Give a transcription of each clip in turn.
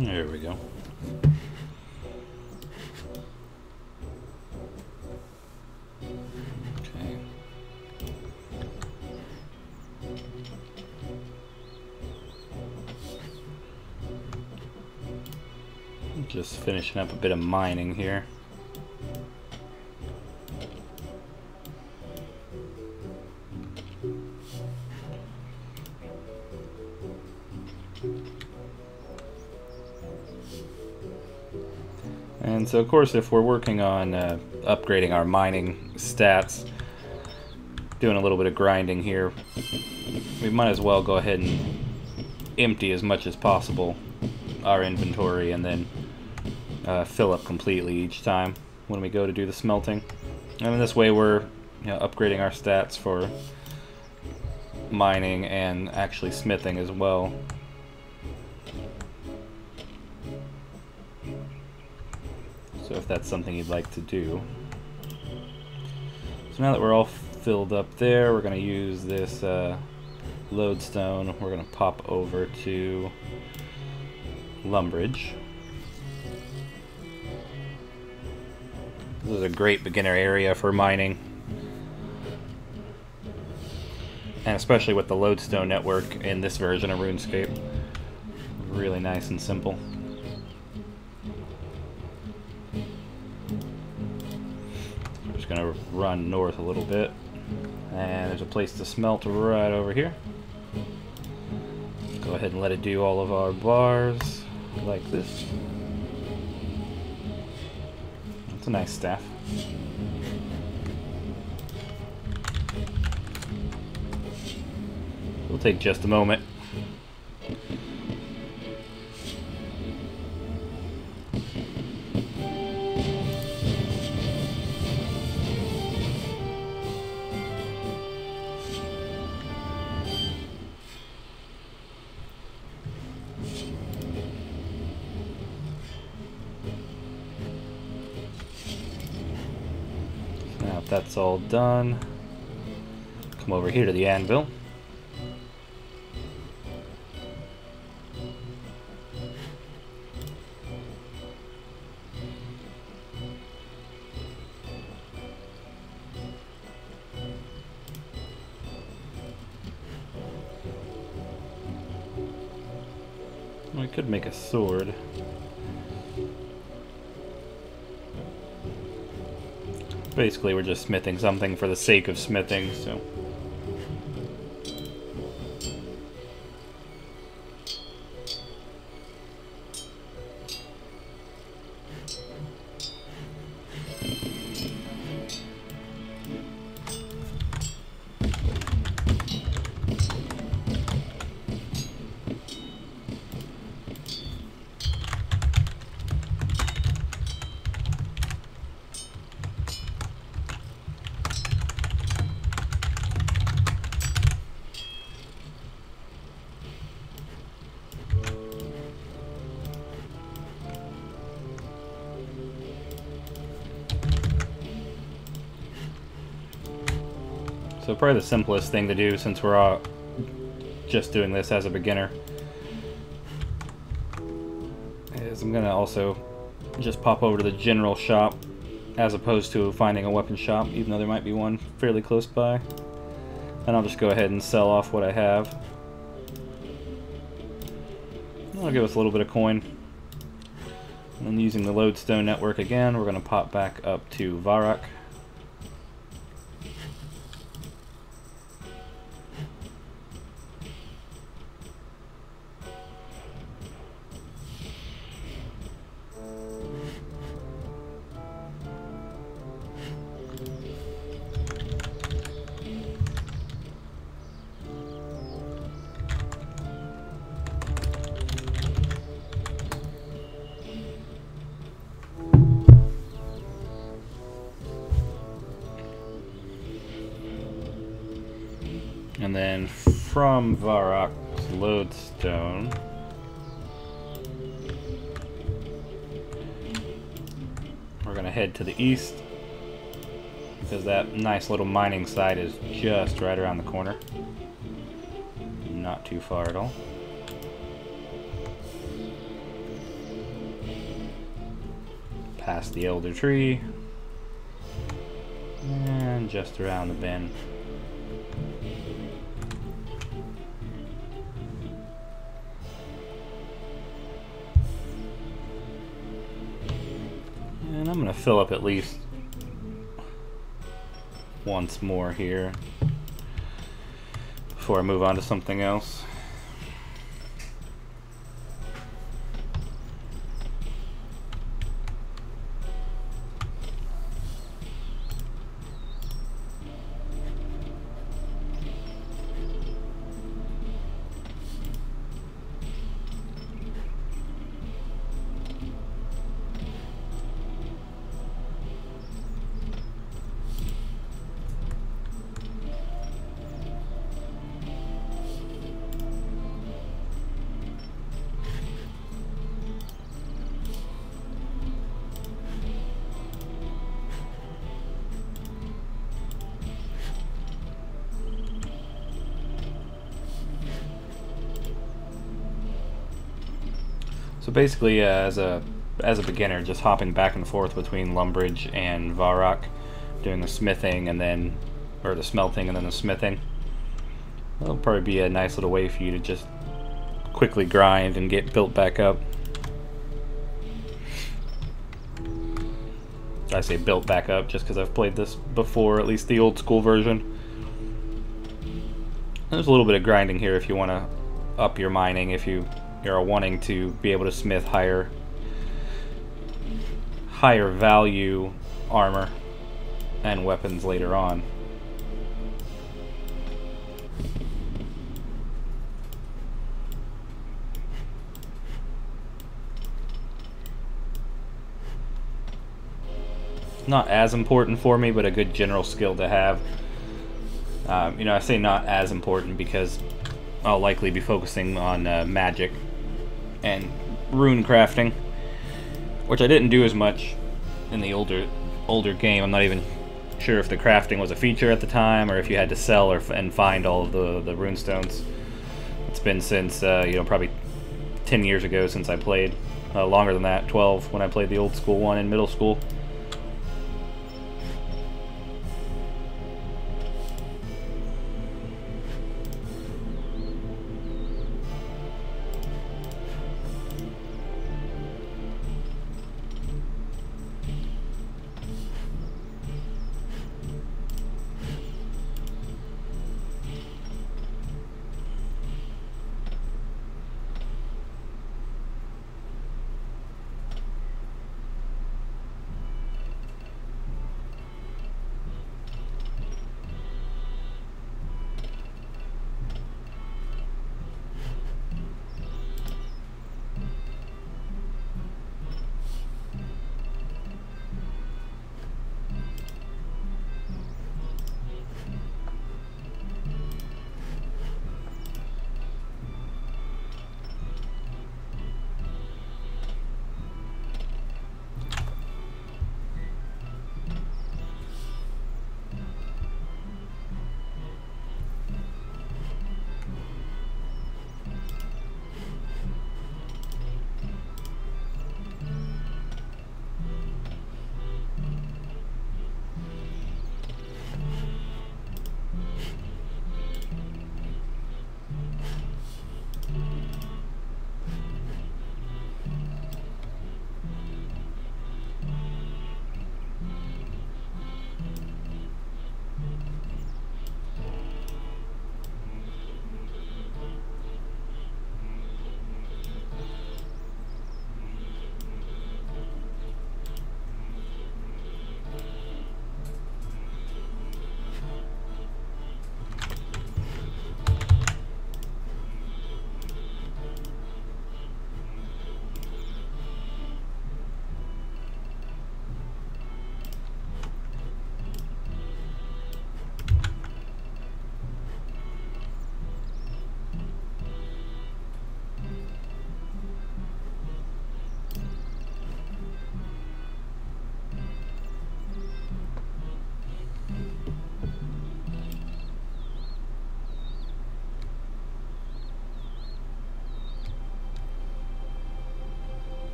There we go. Okay. Just finishing up a bit of mining here. And so of course if we're working on upgrading our mining stats, doing a little bit of grinding here, we might as well go ahead and empty as much as possible our inventory and then fill up completely each time when we go to do the smelting. And in this way we're upgrading our stats for mining and actually smithing as well. So if that's something you'd like to do. So now that we're all filled up there, we're going to use this lodestone. We're going to pop over to Lumbridge. This is a great beginner area for mining. And especially with the lodestone network in this version of RuneScape. Really nice and simple. We're just going to run north a little bit. And there's a place to smelt right over here. Go ahead and let it do all of our bars like this. It's a nice staff. It'll take just a moment. Now if that's all done, come over here to the anvil. We could make a sword. Basically, we're just smithing something for the sake of smithing, so. So probably the simplest thing to do, since we're all just doing this as a beginner, is I'm gonna also just pop over to the general shop as opposed to finding a weapon shop, even though there might be one fairly close by. And I'll just go ahead and sell off what I have. That'll give us a little bit of coin. And using the lodestone network again, we're gonna pop back up to Varrock. And then from Varrock's lodestone, we're going to head to the east, because that nice little mining site is just right around the corner. Not too far at all. past the elder tree. And just around the bend. And I'm going to fill up at least once more here before I move on to something else. So basically, as a beginner, just hopping back and forth between Lumbridge and Varrock, doing the smithing and then, or the smelting and then the smithing. That'll probably be a nice little way for you to just quickly grind and get built back up. I say built back up just because I've played this before, at least the old school version. There's a little bit of grinding here if you want to up your mining, if you're wanting to be able to smith higher value armor and weapons later on. Not as important for me, but a good general skill to have. You know, I say not as important because I'll likely be focusing on magic and rune crafting, which I didn't do as much in the older game. I'm not even sure if the crafting was a feature at the time, or if you had to sell and find all of the rune stones. It's been since you know, probably 10 years ago since I played. Longer than that, 12 when I played the old school one in middle school.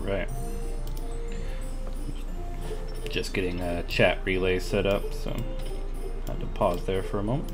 Alright. Just getting a chat relay set up, so I had to pause there for a moment.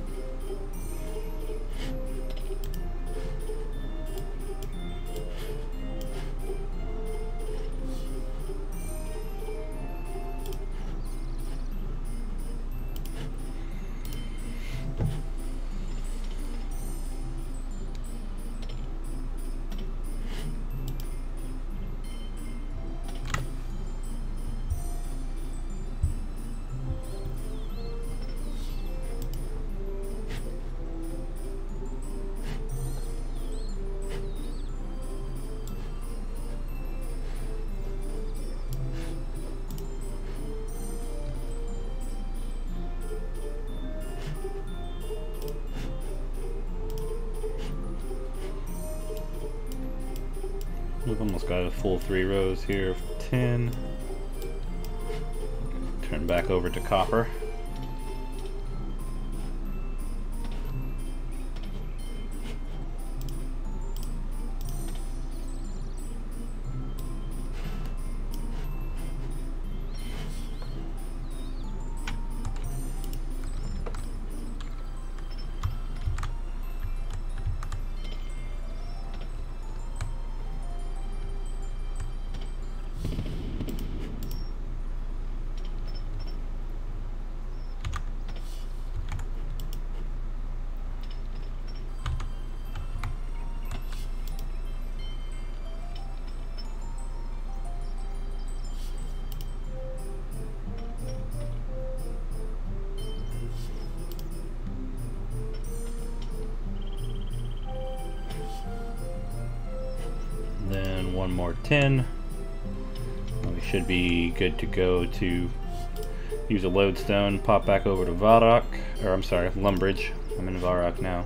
We've almost got a full 3 rows here of 10. Turn back over to copper. Then one more 10. We should be good to go to use a lodestone, pop back over to Varrock, or I'm sorry, Lumbridge. I'm in Varrock now.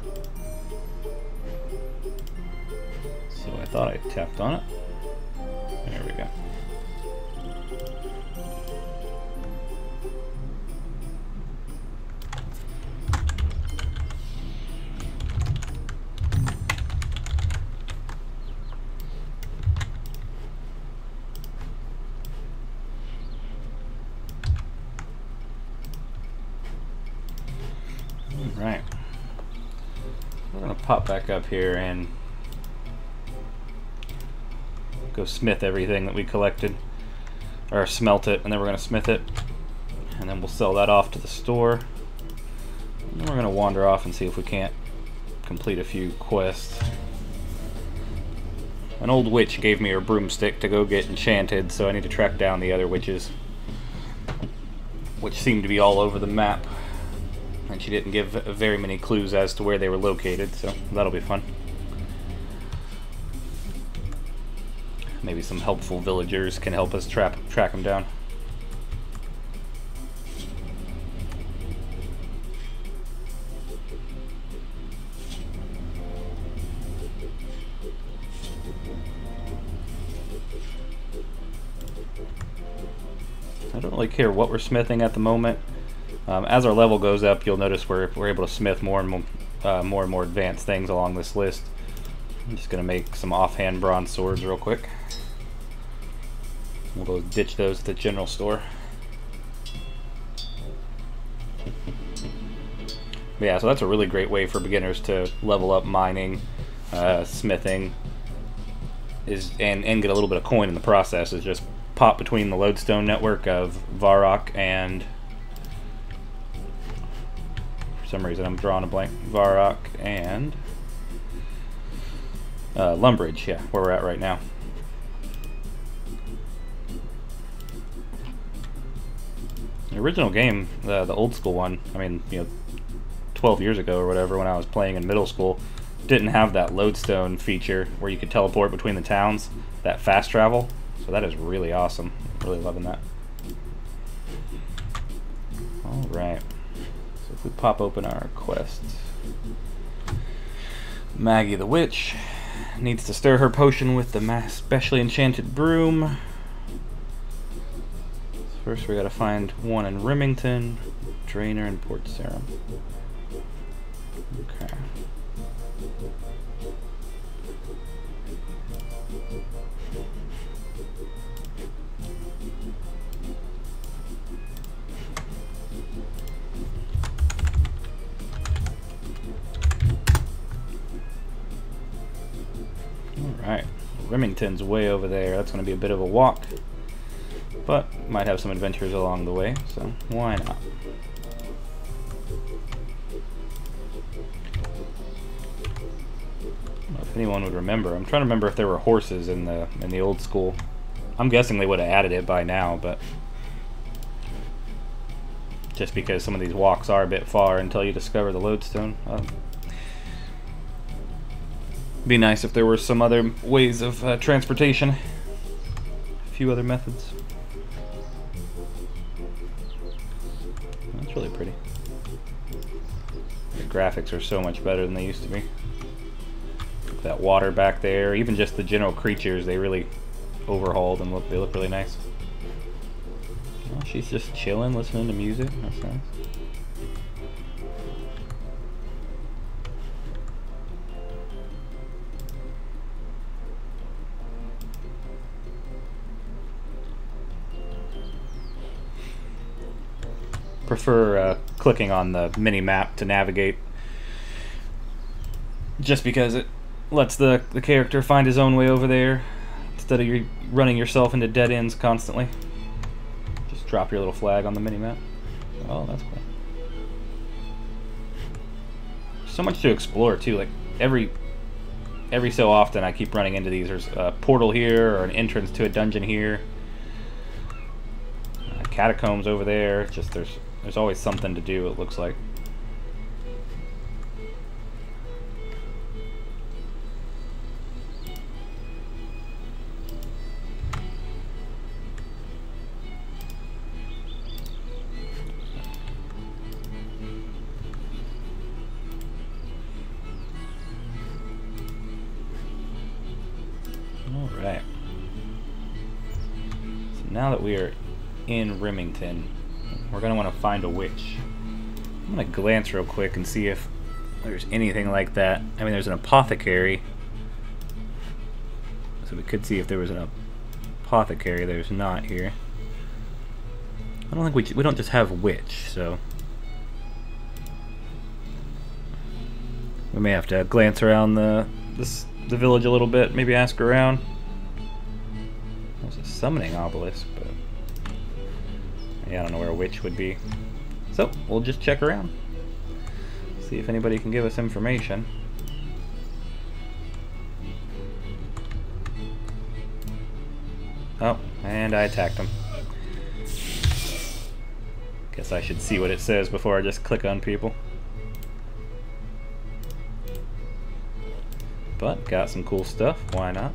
So I thought I tapped on it. There we go. Right. We're going to pop back up here and go smith everything that we collected, or smelt it, and then we're going to smith it, and then we'll sell that off to the store. And then we're going to wander off and see if we can't complete a few quests. An old witch gave me her broomstick to go get enchanted, so I need to track down the other witches, which seem to be all over the map. And she didn't give very many clues as to where they were located, so that'll be fun. Maybe some helpful villagers can help us track them down. I don't really care what we're smithing at the moment. As our level goes up, you'll notice we're able to smith more and more advanced things along this list. I'm just going to make some offhand bronze swords real quick. We'll go ditch those at the general store. But yeah, so that's a really great way for beginners to level up mining, smithing, and get a little bit of coin in the process. Is just pop between the lodestone network of Varrock and, for some reason I'm drawing a blank, Varrock and Lumbridge, yeah, where we're at right now. The original game, the old school one, I mean, 12 years ago or whatever, when I was playing in middle school, didn't have that lodestone feature where you could teleport between the towns, that fast travel. So that is really awesome. Really loving that. Alright. So if we pop open our quests. Maggie the Witch needs to stir her potion with the specially enchanted broom. First we gotta find one in Remington, Drainer, and Port Sarum. Okay. Alright, Remington's way over there. That's going to be a bit of a walk, but might have some adventures along the way, so why not? I don't know if anyone would remember. I'm trying to remember if there were horses in the old school. I'm guessing they would have added it by now, but just because some of these walks are a bit far until you discover the lodestone. Be nice if there were some other ways of transportation. A few other methods. That's really pretty. The graphics are so much better than they used to be. That water back there, even just the general creatures, they really overhauled and they look really nice. Well, she's just chilling, listening to music. That's nice. Prefer clicking on the mini map to navigate, just because it lets the character find his own way over there instead of you running yourself into dead ends constantly. Just drop your little flag on the mini map. Oh, that's cool. So much to explore too. Like every so often, I keep running into these. There's a portal here or an entrance to a dungeon here. Catacombs over there. Just there's always something to do, it looks like. Alright. So now that we are in Remington, we're going to want to find a witch. I'm going to glance real quick and see if there's anything like that. I mean, there's an apothecary, so we could see if there was an apothecary. There's not here. I don't think we don't just have witch, so we may have to glance around the village a little bit, maybe ask around. There's a summoning obelisk, but yeah, I don't know where a witch would be. So, we'll just check around. See if anybody can give us information. Oh, and I attacked him. Guess I should see what it says before I just click on people. But, got some cool stuff. Why not?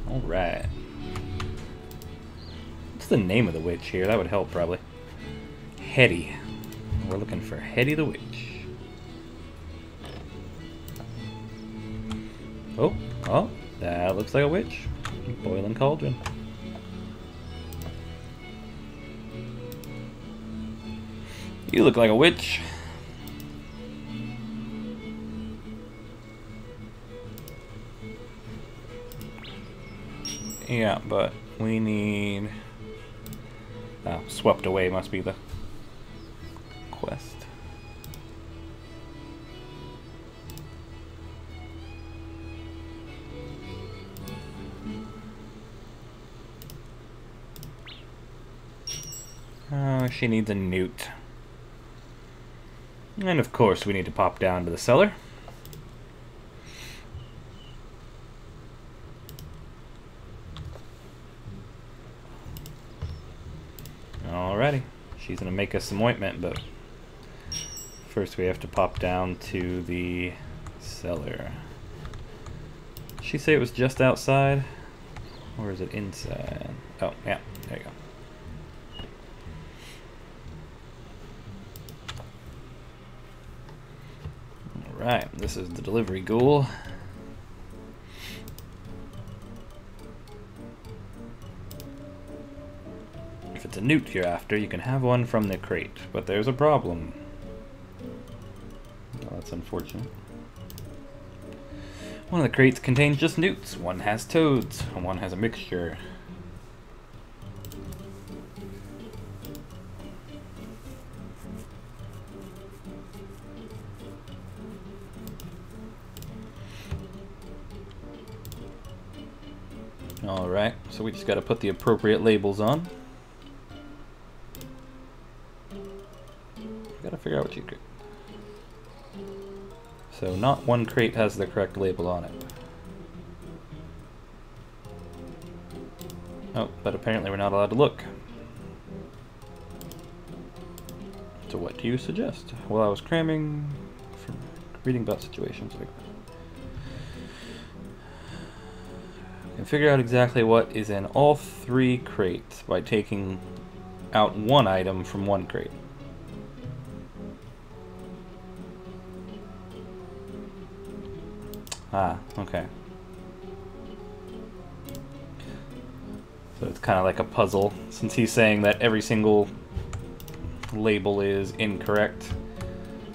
Alright. What's the name of the witch here? That would help, probably. Hetty. We're looking for Hetty the witch. Oh, that looks like a witch. Boiling cauldron. You look like a witch. Yeah, but we need... Oh, swept away must be the quest. Oh, she needs a newt. And of course we need to pop down to the cellar. Alrighty, she's gonna make us some ointment, but first we have to pop down to the cellar. Did she say it was just outside? Or is it inside? Oh, yeah, there you go. Alright, this is the delivery ghoul. If it's a newt you're after, you can have one from the crate, but there's a problem. Well, that's unfortunate. One of the crates contains just newts, one has toads, and one has a mixture. Alright, so we just gotta put the appropriate labels on. Gotta figure out what you crate. So not one crate has the correct label on it. Oh, but apparently we're not allowed to look. So what do you suggest? Well, I was cramming from reading about situations like that. You can figure out exactly what is in all 3 crates by taking out one item from one crate. Ah, okay. So it's kind of like a puzzle, since he's saying that every single label is incorrect.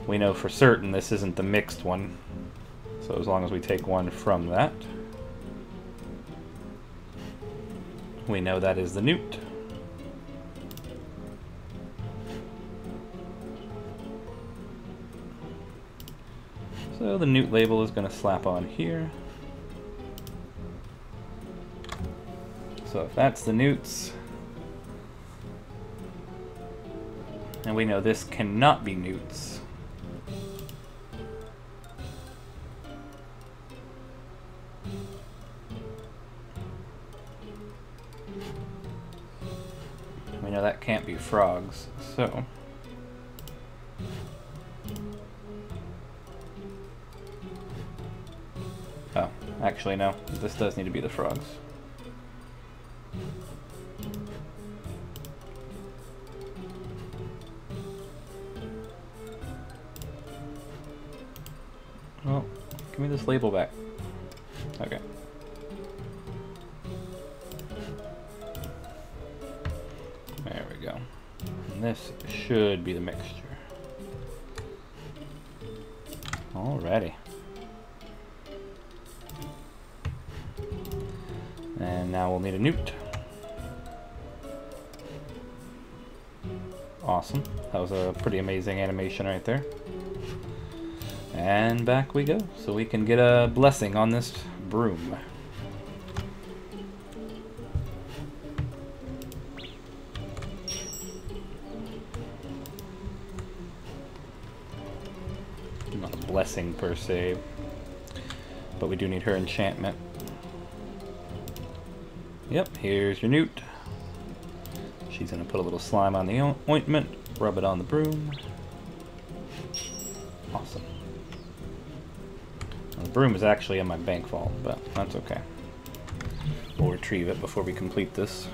We know for certain this isn't the mixed one, so as long as we take one from that, we know that is the newt. So the newt label is going to slap on here. So if that's the newts, and we know this cannot be newts, we know that can't be frogs, so oh, actually no, this does need to be the frogs. Well, give me this label back. Okay. There we go. And this should be the mixture. Alrighty. And now we'll need a newt. Awesome. That was a pretty amazing animation right there. And back we go, so we can get a blessing on this broom. Not a blessing per se, but we do need her enchantment. Yep, here's your newt. She's gonna put a little slime on the ointment, rub it on the broom. Awesome. The broom is actually in my bank vault, but that's okay. We'll retrieve it before we complete this.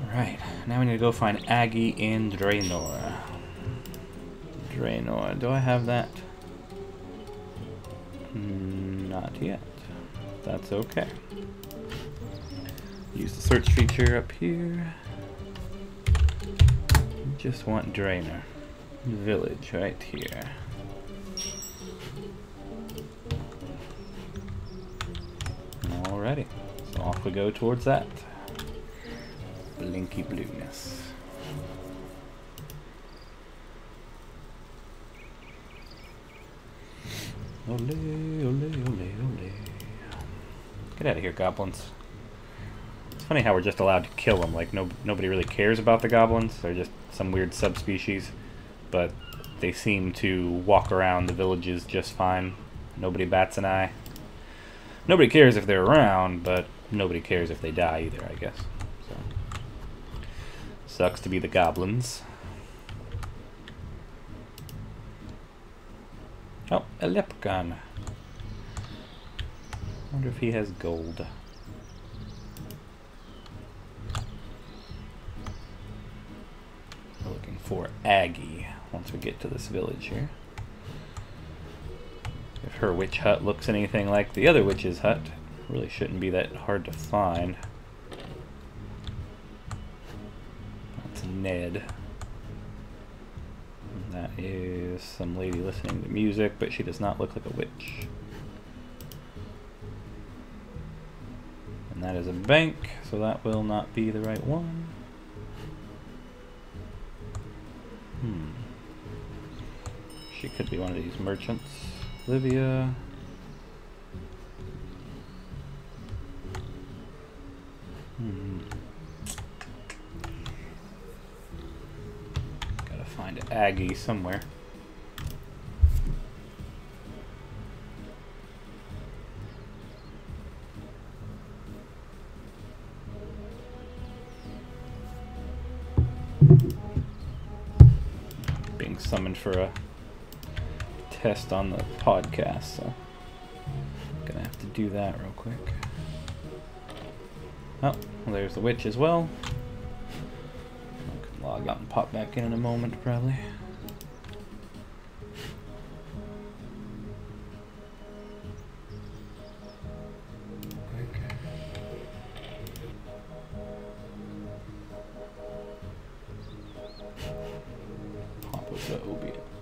Alright, now we need to go find Aggie in Draenor. Draenor, do I have that? Not yet. That's okay. Use the search feature up here. Just want Draenor. Village right here. Alrighty. So off we go towards that. Blinky blueness. Ole, ole, ole, ole. Get out of here, goblins. It's funny how we're just allowed to kill them. Like, nobody really cares about the goblins. They're just some weird subspecies. But they seem to walk around the villages just fine. Nobody bats an eye. Nobody cares if they're around, but nobody cares if they die either, I guess. So, sucks to be the goblins. Oh, a leprechaun. Wonder if he has gold. We're looking for Aggie once we get to this village here. If her witch hut looks anything like the other witch's hut, it really shouldn't be that hard to find. That's Ned. That is some lady listening to music, but she does not look like a witch. And that is a bank, so that will not be the right one. She could be one of these merchants. Livia. Gotta find Aggie somewhere. Being summoned for a test on the podcast, so gonna have to do that real quick. Oh, well, there's the witch as well. I can log out and pop back in a moment, probably. Pop with the opiate.